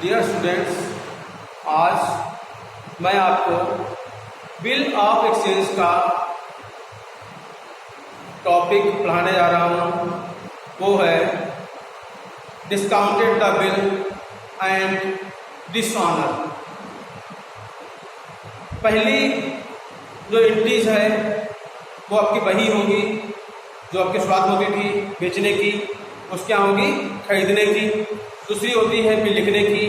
Dear students, आज मैं आपको बिल ऑफ एक्सचेंज का टॉपिक पढ़ाने जा रहा हूँ। वो है discounted the bill and dishonour. पहली जो एंट्रीज है वो आपकी वही होगी जो आपकी शुरुआत होती थी बेचने की, उसके क्या होगी खरीदने की। दूसरी होती है बिल लिखने की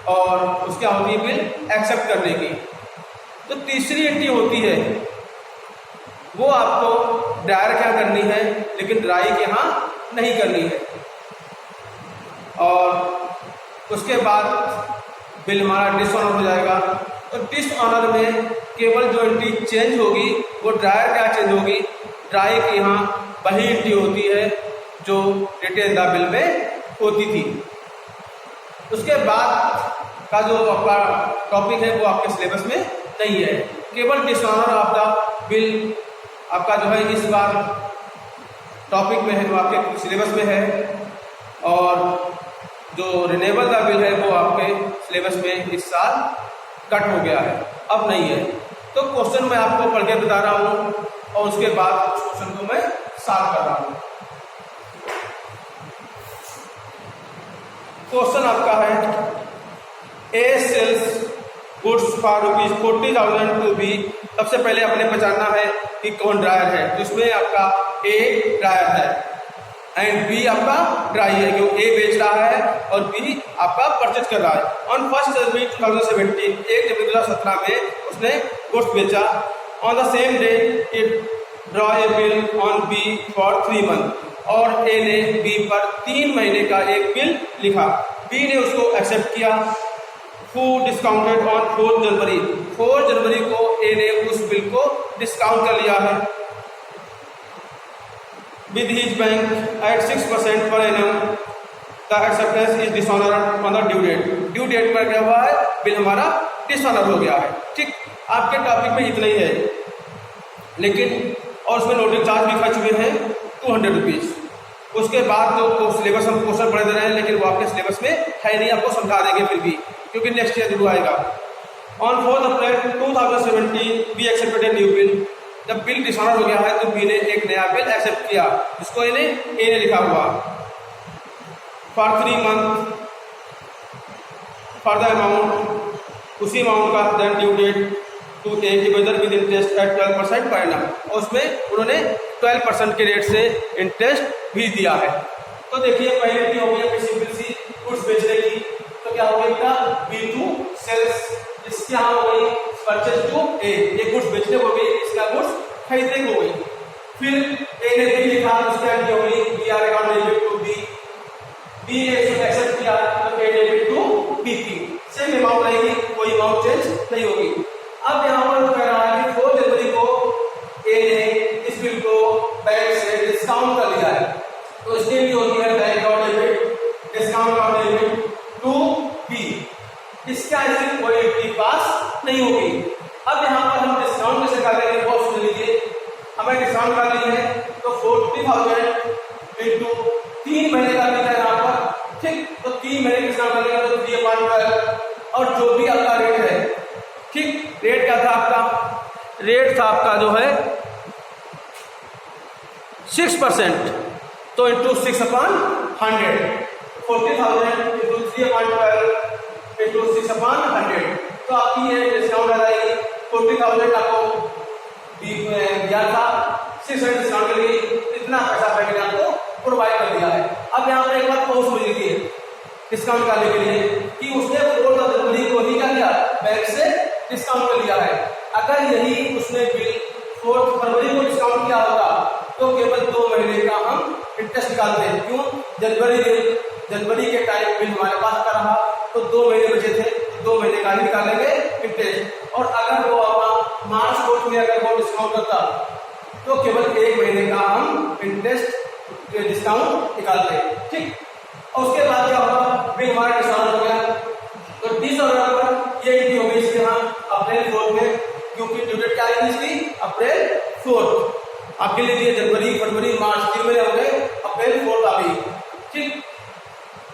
और उसके क्या होती है बिल एक्सेप्ट करने की। तो तीसरी एंट्री होती है वो आपको ड्रायर क्या करनी है, लेकिन ड्राई के यहाँ नहीं करनी है। और उसके बाद बिल हमारा डिसऑनर हो जाएगा। तो डिसऑनर में केवल जो एंट्री चेंज होगी वो ड्रायर क्या चेंज होगी, ड्राई के यहाँ वही एंट्री होती है जो रिटेन द बिल में होती थी। उसके बाद का जो आपका टॉपिक है वो आपके सिलेबस में नहीं है। केवल डिसऑनर आपका बिल आपका जो है इस बार टॉपिक में है, वो आपके सिलेबस में है। और जो रिन्यूएबल द बिल है वो आपके सिलेबस में इस साल कट हो गया है, अब नहीं है। तो क्वेश्चन मैं आपको पढ़ के बता रहा हूँ और उसके बाद उस क्वेश्चन को मैं सॉल्व कर रहा हूँ। क्वेश्चन आपका है A sells goods for ₹40,000 to B. सबसे पहले अपने पहचानना है कि कौन ड्रायर है। तो इसमें आपका ए ड्रायर है एंड बी आपका ड्राई है, क्योंकि ए बेच रहा है और बी आपका परचेज कर रहा है। ऑन 1 जनवरी 2017, 1 जनवरी 2017 में उसने गुड्स बेचा। On the same day it draw a bill on B for 3 month. और ए ने बी पर 3 महीने का एक बिल लिखा। बी ने उसको एक्सेप्ट किया। हु डिस्काउंटेड ऑन 4 जनवरी। 4 जनवरी को ए ने उस बिल को डिस्काउंट कर लिया है with his bank at 6% per annum. The acceptance is dishonored on the due date. Due date पर क्या हुआ है, बिल हमारा डिसऑनर हो गया है। ठीक, आपके टॉपिक में इतना ही है, लेकिन और उसमें नोटिंग चार्ज भी खर्च हुए हैं 200 रुपीज़। उसके बाद तो सिलेबस हम क्वेश्चन पढ़े दे रहे हैं, लेकिन वो आपके सिलेबस में है नहीं, आपको समझा देंगे फिर भी, क्योंकि नेक्स्ट ईयर जरूर आएगा। On 4 April 2017 be accepted a new bill. जब बिल डिसऑनर हो गया है तो बी ने एक नया बिल एक्सेप्ट किया, जिसको ए ने लिखा हुआ for 3 month for the amount, उसी अमाउंट का then due date to A together with interest at 12% per annum. और उसमें उन्होंने 12% के रेट से इंटरेस्ट भी दिया है। तो देखिए पहले की हो गई सिंपल सी गुड्स बेचने की, तो क्या हो गया बी टू सेल्स, इसके यहाँ हो गई परचेज टू ए, ये गुड्स बेचने को गई, इसका गुड्स खरीदने को गई। फिर ए ने बी लिखा, उसके आगे हो गई B R account debit to B. B ने इसको एक्सेप्ट किया तो ए डेबिट टू बी की सेम अमाउंट रहेगी, कोई अमाउंट चेंज नहीं होगी। अब यहाँ पर वो कह रहा है कि 4 जनवरी को ए ने इस बिल को बैंक से डिस्काउंट कर लिया है, तो इसके लिए होती है bank account debit discount account debit to B. इसका इसकी कोई एंट्री पास नहीं होगी। अब यहाँ पर हम डिस्काउंट कैसे कर लेंगे वो सुन लीजिए। हमें डिस्काउंट कर ली है तो 40,000 इंटू 3 महीने का लिखा है यहाँ पर। ठीक, तो 3 महीने डिस्काउंट करेंगे तो 3/12 और जो भी आपका रेट है। ठीक, रेट क्या था आपका, रेट था आपका जो है 6%, तो इंटू 6/100, 40,000 इंटू 3/12 इंटू 6/100। तो आपकी ये डिस्काउंट आ जाएगी 40,000 आपको दिया था, 600 डिस्काउंट के लिए इतना पैसा बैंक ने आपको प्रोवाइड कर दिया है। अब यहाँ पर एक बात और समझ लीजिए डिस्काउंट करने के लिए कि उसने 4 जनवरी को ही क्या किया, बैंक से डिस्काउंट कर लिया है। अगर यही उसने बिल 4 फरवरी को डिस्काउंट किया होगा तो केवल 2 महीने का हम इंटरेस्ट निकालते हैं। क्यों, जनवरी के टाइम बिल हमारे पास का रहा तो 2 महीने बचे थे, 2 महीने का ही निकालेंगे इंटरेस्ट। और अगर वो अपना मार्च कोर्ट में अगर वो डिस्काउंट करता तो केवल 1 महीने का हम इंटरेस्ट डिस्काउंट निकालते हैं। ठीक, और उसके बाद क्या होगा, बिल हमारा डिस्काउंट हो गया तो डिसऑनर पर ये एंट्री हो गई इसके यहाँ अप्रैल 4 में, क्योंकि ड्यू डेट क्या आई इसकी अप्रैल 4। आपके लिए जनवरी फरवरी मार्च 3 महीने हो गए, अप्रैल 4 आ गई। ठीक,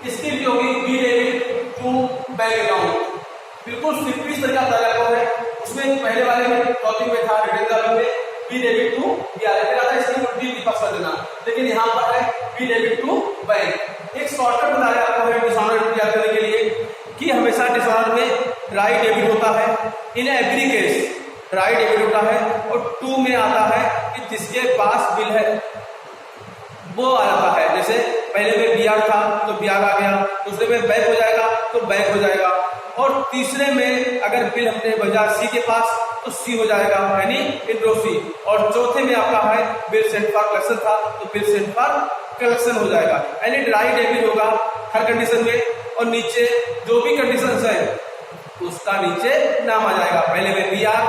इसकी भी होगी बी डेबिट टू बिल्कुल सिंपल तरीका बताया गया है। उसमें पहले वाले में टॉपिक में था रिटर्न में बी डेबिट टू बीआर था, इसलिए डी पास कर देना, लेकिन यहाँ पर है बी डेबिट टू बैंक। एक शॉर्टकट बताया आपको है डिसऑनर याद करने के लिए कि हमेशा डिसऑनर में राइट डेबिट होता है, in every case right debit होता है, और टू में आता है कि जिसके पास बिल है वो आ जाता है। जैसे पहले में बीआर था तो बीआर आ गया, दूसरे में बैंक हो जाएगा तो बैंक हो जाएगा, और तीसरे में अगर बिल हमने भेजा सी के पास तो सी हो जाएगा, यानी इंट्रो सी, और चौथे में आपका है बिल सेंट फॉर कलेक्शन था तो बिल सेंट फॉर कलेक्शन हो जाएगा, यानी राइट डेबिट होगा हर कंडीशन में, और नीचे जो भी कंडीशन है उसका नीचे नाम आ जाएगा। पहले में बीआर,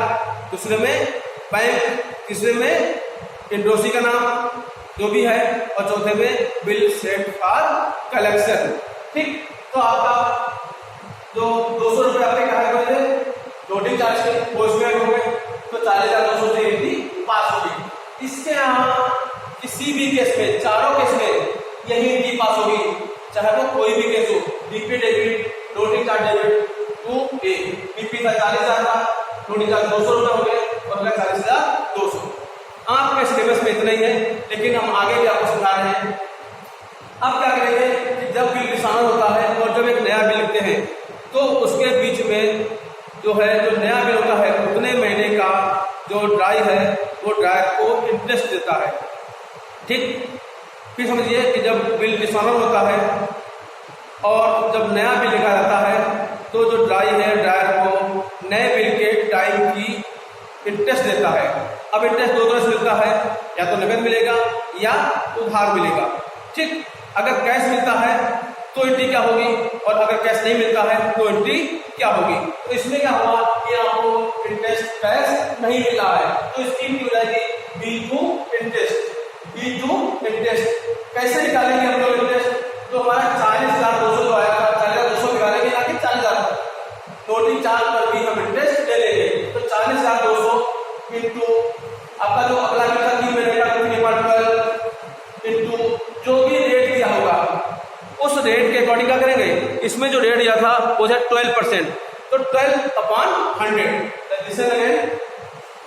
दूसरे में बैंक, तीसरे में इंट्रोसी का नाम जो भी है, और चौथे में बिल सेट फॉर कलेक्शन। ठीक, तो आपका जो 200 रुपये आपके कहा गए थे लोडिंग चार्ज के पोस्टमैन हो गए, तो 40,200 से एंट्री पास होगी। इसके यहाँ किसी भी केस में, चारों केस में यही एंट्री पास होगी, चाहे वो कोई भी केस हो, BP debit, loading charge debit to A, BP था 40,000 था, लोडिंग चार्ज 200 रुपये हो गए, और 40,200। आपके सिलेबस में इतना ही है, लेकिन हम आगे भी आपको सिखा रहे हैं। अब क्या करेंगे कि जब बिल डिसऑनर होता है और जब एक नया बिल लिखते हैं तो उसके बीच में जो है जो नया बिल होता है उतने महीने का जो ड्राई है वो ड्राई को इंटरेस्ट देता है। ठीक, फिर समझिए कि जब बिल डिसऑनर होता है और जब नया बिल लिखा जाता है तो जो ड्राई है ड्रायर को नए बिल के टाइम की इंटरेस्ट देता है। अब इंटरेस्ट दो तरह से मिलता है, या तो नकद मिलेगा या उधार मिलेगा। ठीक, अगर कैश मिलता है तो एंट्री क्या होगी, और अगर कैश नहीं मिलता है तो एंट्री क्या होगी। तो इसमें क्या हुआ कि आपको इंटरेस्ट कैश नहीं मिल रहा है, तो इसकी एंट्री हो जाएगी B to interest. B to interest कैसे निकालेंगे हम लोग इंटरेस्ट, तो हमारा 40,200 जो आएगा 40,200 निकालेंगे, ना कि 40,000 लोडिंग चार्ज पर भी हम इंटरेस्ट ले लेंगे। तो 40,200 इंटू आपका जो अगला बिल था 3 महीने का 3/12 इंटू जो भी रेट दिया होगा उस रेट के अकॉर्डिंग क्या करेंगे, इसमें जो रेट दिया था वो है 12%, तो 12/100 जिसे लगे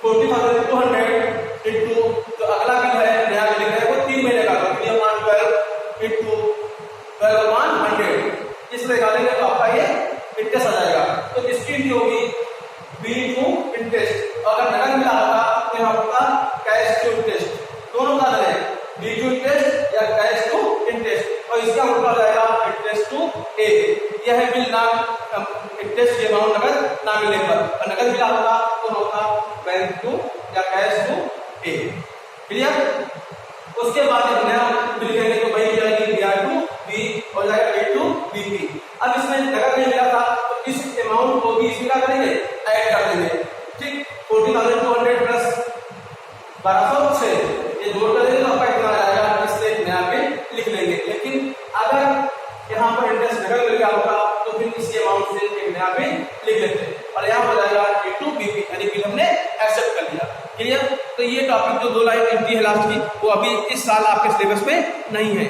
40,200 इंटू जो अगला बिल है नया बिल है वो 3 महीने का 3/12 इंटू 12/100 इस निकालेंगे तो आपका ये इंटरेस्ट आ जाएगा। तो इसकी एंट्री होगी बी टू इंटरेस्ट, अगर नकद मिला होगा तो यहाँ होगा कैश टू इंटरेस्ट, दोनों का है बी टू इंटरेस्ट या कैश टू इंटरेस्ट, और इसका उल्टा हो जाएगा इंटरेस्ट टू ए। यह है बिल नाम इंटरेस्ट के अमाउंट नकद ना मिलने पर, और नकद मिला होगा तो होगा बैंक टू या कैश टू ए। क्लियर? उसके बाद नया बिल लिखेंगे तो वही जाएगी बीआर टू बी हो जाएगा ए टू बीपी। अब इसमें नकद नहीं मिला था तो इस अमाउंट को भी इसमें क्या करेंगे, ऐड कर देंगे। ठीक, 40,200 प्लस 1200 से ये जोड़ कर देंगे तो आपका इतना आएगा, इससे नया बिल लिख लेंगे। लेकिन अगर यहाँ पर इंटरेस्ट नकद मिल गया होगा तो फिर इसी अमाउंट से एक नया बिल लिख लेते हैं, और यहाँ हो जाएगा ए टू बीपी, यानी बिल हमने एक्सेप्ट कर लिया। क्लियर? तो ये टॉपिक जो 2 लाइन एंट्री है लास्ट की वो अभी इस साल आपके सिलेबस में नहीं है।